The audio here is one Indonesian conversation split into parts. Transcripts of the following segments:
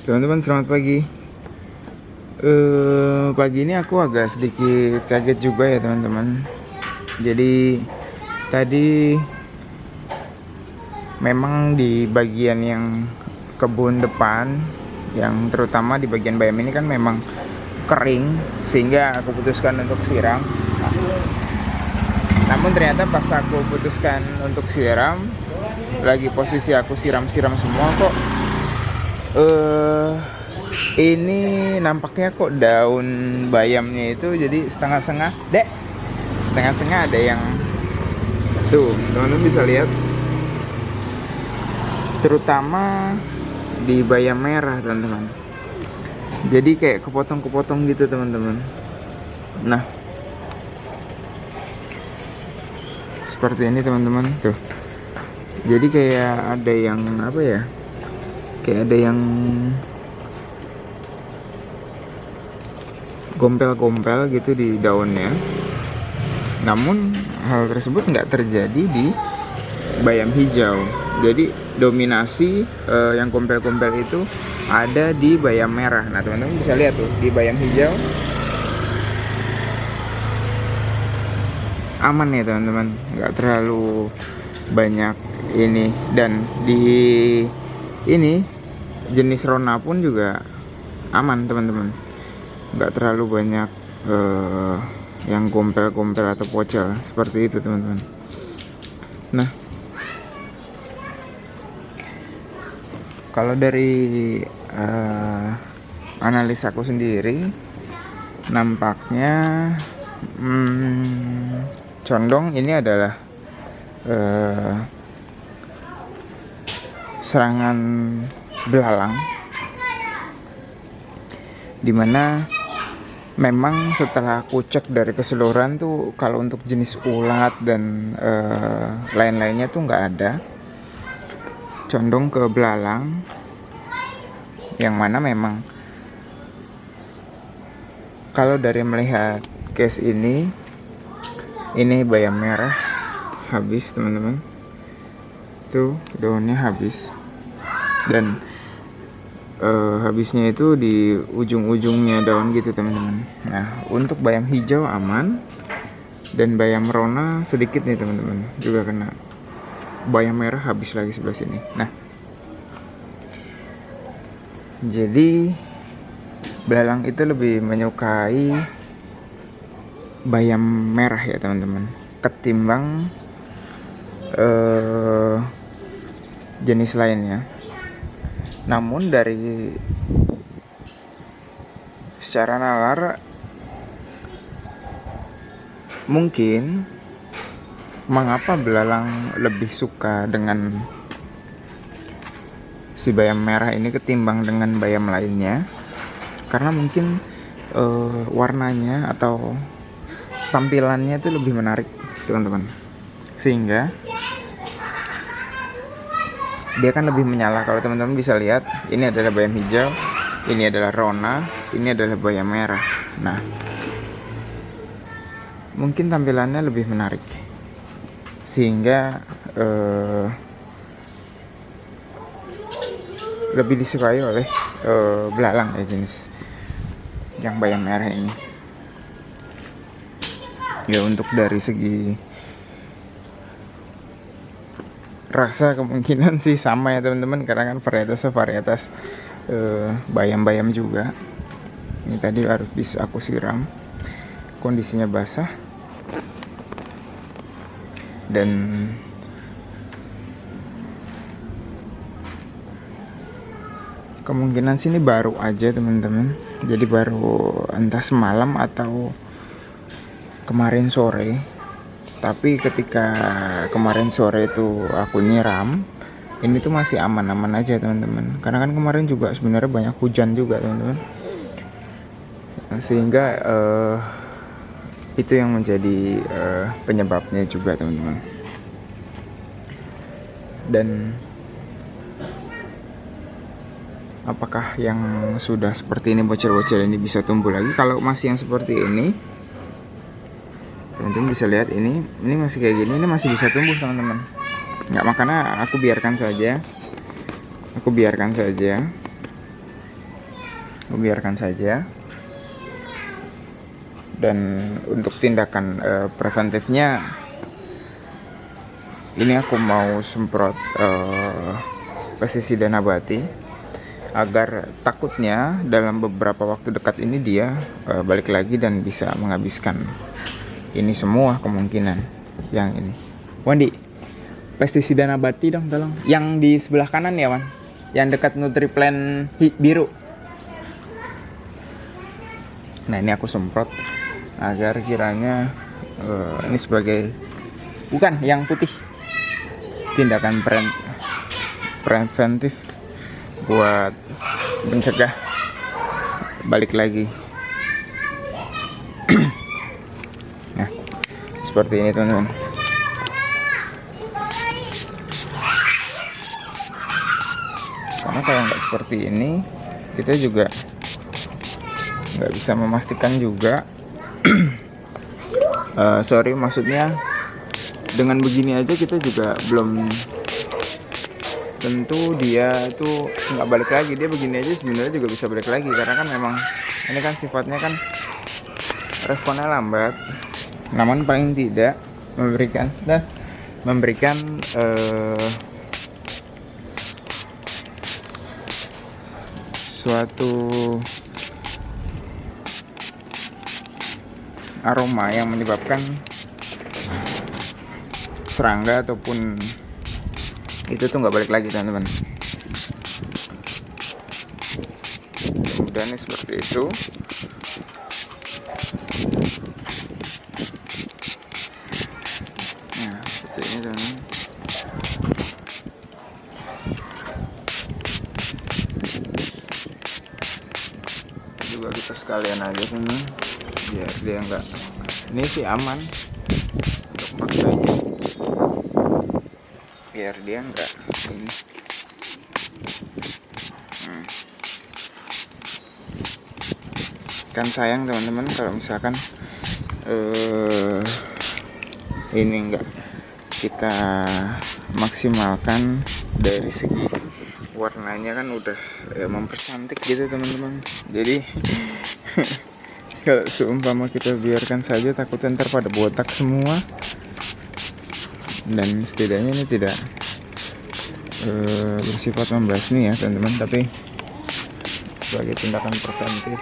Teman-teman, selamat pagi. Pagi ini aku agak sedikit kaget juga ya teman-teman. Jadi tadi memang di bagian yang kebun depan, yang terutama di bagian bayam ini kan memang kering, sehingga aku putuskan untuk siram. Namun ternyata pas aku putuskan untuk siram, lagi posisi aku siram-siram semua kok ini nampaknya kok daun bayamnya itu jadi setengah-setengah, dek. Setengah-setengah ada yang tuh, teman-teman bisa lihat. Terutama di bayam merah, teman-teman. Jadi kayak kepotong-kepotong gitu, teman-teman. Nah, seperti ini, teman-teman. Tuh. Jadi kayak ada yang apa ya? Kayak ada yang gompel-gompel gitu di daunnya. Namun hal tersebut nggak terjadi di bayam hijau. Jadi dominasi yang gompel-gompel itu ada di bayam merah. Nah teman-teman bisa lihat tuh, di bayam hijau aman ya teman-teman, nggak terlalu banyak ini. Dan di ini jenis Rona pun juga aman teman-teman, nggak terlalu banyak yang gompel-gompel atau pocel seperti itu teman-teman. Nah, kalau dari analisa aku sendiri, nampaknya condong ini adalah serangan belalang, dimana memang setelah aku cek dari keseluruhan tuh, kalau untuk jenis ulat dan lain-lainnya tuh nggak ada. Condong ke belalang, yang mana memang kalau dari melihat case ini bayam merah habis teman-teman. Tuh daunnya habis, dan habisnya itu di ujung-ujungnya daun gitu teman-teman. Nah untuk bayam hijau aman, dan bayam Rona sedikit nih teman-teman juga kena. Bayam merah habis lagi sebelah sini. Nah jadi belalang itu lebih menyukai bayam merah ya teman-teman, ketimbang jenis lainnya. Namun dari secara nalar mungkin mengapa belalang lebih suka dengan si bayam merah ini ketimbang dengan bayam lainnya, karena mungkin warnanya atau tampilannya itu lebih menarik teman-teman, sehingga dia kan lebih menyala. Kalau teman-teman bisa lihat, ini adalah bayam hijau, ini adalah Rona, ini adalah bayam merah. Nah mungkin tampilannya lebih menarik, sehingga lebih disukai oleh belalang ya, jenis yang bayam merah ini. Ya untuk dari segi rasa kemungkinan sih sama ya teman-teman, karena kan varietas bayam-bayam juga. Ini tadi harus aku siram, kondisinya basah, dan kemungkinan sini baru aja teman-teman. Jadi baru entah semalam atau kemarin sore. Tapi ketika kemarin sore itu aku nyiram, ini tuh masih aman-aman aja teman-teman. Karena kan kemarin juga sebenarnya banyak hujan juga teman-teman, sehingga itu yang menjadi penyebabnya juga teman-teman. Dan apakah yang sudah seperti ini, bocil-bocil ini bisa tumbuh lagi? Kalau masih yang seperti ini, teman-teman bisa lihat, ini masih kayak gini, ini masih bisa tumbuh teman-teman. Nggak, makanya aku biarkan saja. membiarkan saja. Dan untuk tindakan preventifnya, ini aku mau semprot pestisida nabati agar takutnya dalam beberapa waktu dekat ini dia balik lagi dan bisa menghabiskan ini semua kemungkinan. Yang ini, Wandi, pestisida nabati dong tolong. Yang di sebelah kanan ya, Wan, yang dekat Nutriplan biru. Nah, ini aku semprot agar kiranya ini sebagai, bukan yang putih, tindakan preventif buat mencegah balik lagi. Nah, seperti ini teman-teman. Karena kalau nggak seperti ini, kita juga nggak bisa memastikan juga. Sorry, maksudnya dengan begini aja kita juga belum tentu dia tuh nggak balik lagi. Dia begini aja sebenarnya juga bisa balik lagi, karena kan memang ini kan sifatnya kan responnya lambat, namun paling tidak memberikan suatu aroma yang menyebabkan serangga ataupun itu tuh nggak balik lagi, teman-teman. Mudah-mudahan seperti itu. Nah, seperti ini, teman-teman. Juga kita sekalian aja, teman-teman, biar dia enggak, ini sih aman untuk maksanya, biar dia enggak ini. Kan sayang teman-teman kalau misalkan ini enggak kita maksimalkan dari segi warnanya, kan udah mempercantik gitu teman-teman. Jadi kalau seumpama kita biarkan saja, takutnya ntar pada botak semua. Dan setidaknya ini tidak bersifat membasmi ya teman-teman, tapi sebagai tindakan preventif.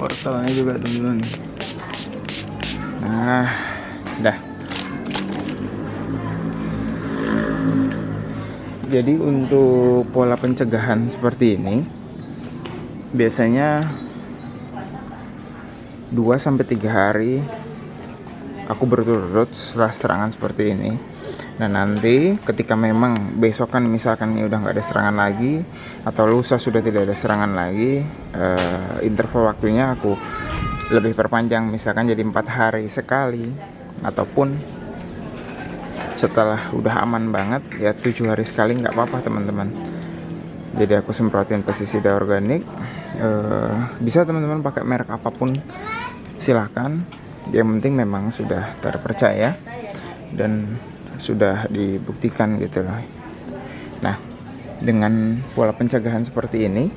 Wortelnya juga teman-teman. Nah, dah. Jadi untuk pola pencegahan seperti ini biasanya 2-3 hari aku berturut-turut setelah serangan seperti ini. Nah, nanti ketika memang besokan misalkan ini udah nggak ada serangan lagi, atau lusa sudah tidak ada serangan lagi, interval waktunya aku lebih perpanjang, misalkan jadi 4 hari sekali, ataupun setelah udah aman banget ya 7 hari sekali, nggak apa-apa teman-teman. Jadi aku semprotin pestisida organik. Bisa teman-teman pakai merek apapun silahkan, yang penting memang sudah terpercaya dan sudah dibuktikan gitu loh. Nah, dengan pola pencegahan seperti ini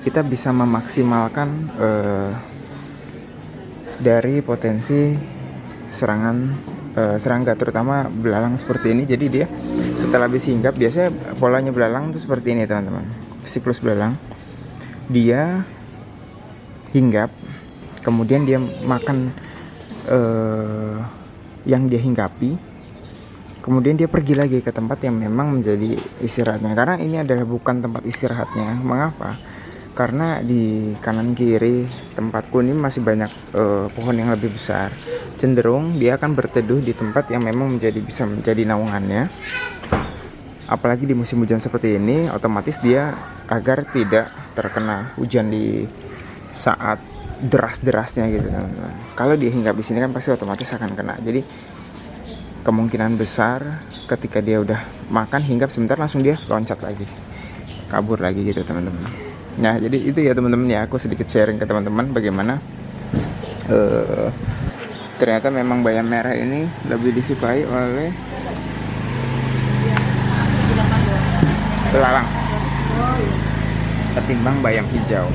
kita bisa memaksimalkan dari potensi serangan serangga, terutama belalang seperti ini. Jadi dia setelah habis hinggap, biasanya polanya belalang itu seperti ini teman-teman. Siklus belalang, dia hinggap, kemudian dia makan yang dia hinggapi, kemudian dia pergi lagi ke tempat yang memang menjadi istirahatnya. Karena ini adalah bukan tempat istirahatnya. Mengapa? Karena di kanan kiri tempatku ini masih banyak pohon yang lebih besar. Cenderung dia akan berteduh di tempat yang memang bisa menjadi naungannya. Apalagi di musim hujan seperti ini, otomatis dia agar tidak terkena hujan di saat deras-derasnya gitu teman-teman. Kalau dia hinggap di sini kan pasti otomatis akan kena. Jadi kemungkinan besar ketika dia udah makan hinggap sebentar, langsung dia loncat lagi, kabur lagi gitu teman-teman. Nah, jadi itu ya teman-teman ya, aku sedikit sharing ke teman-teman bagaimana eh, ternyata memang bayam merah ini lebih disukai oleh belalang ketimbang bayam hijau.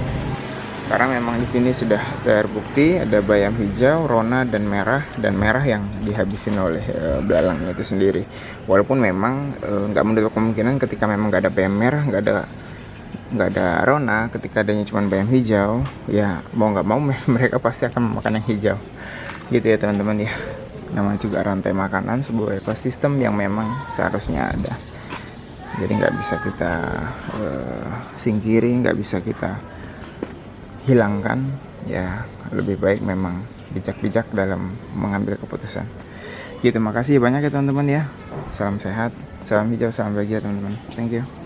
Karena memang di sini sudah terbukti ada bayam hijau, rona dan merah yang dihabisin oleh belalang itu sendiri. Walaupun memang nggak menutup kemungkinan ketika memang nggak ada bayam merah, nggak ada rona, ketika adanya cuma bayam hijau, ya mau nggak mau mereka pasti akan memakan yang hijau. Gitu ya teman-teman ya. Namanya juga rantai makanan sebuah ekosistem yang memang seharusnya ada. Jadi nggak bisa kita singkiri, nggak bisa kita hilangkan. Ya lebih baik memang bijak-bijak dalam mengambil keputusan. Gitu, makasih banyak ya teman-teman ya. Salam sehat, salam hijau, salam bahagia teman-teman. Thank you.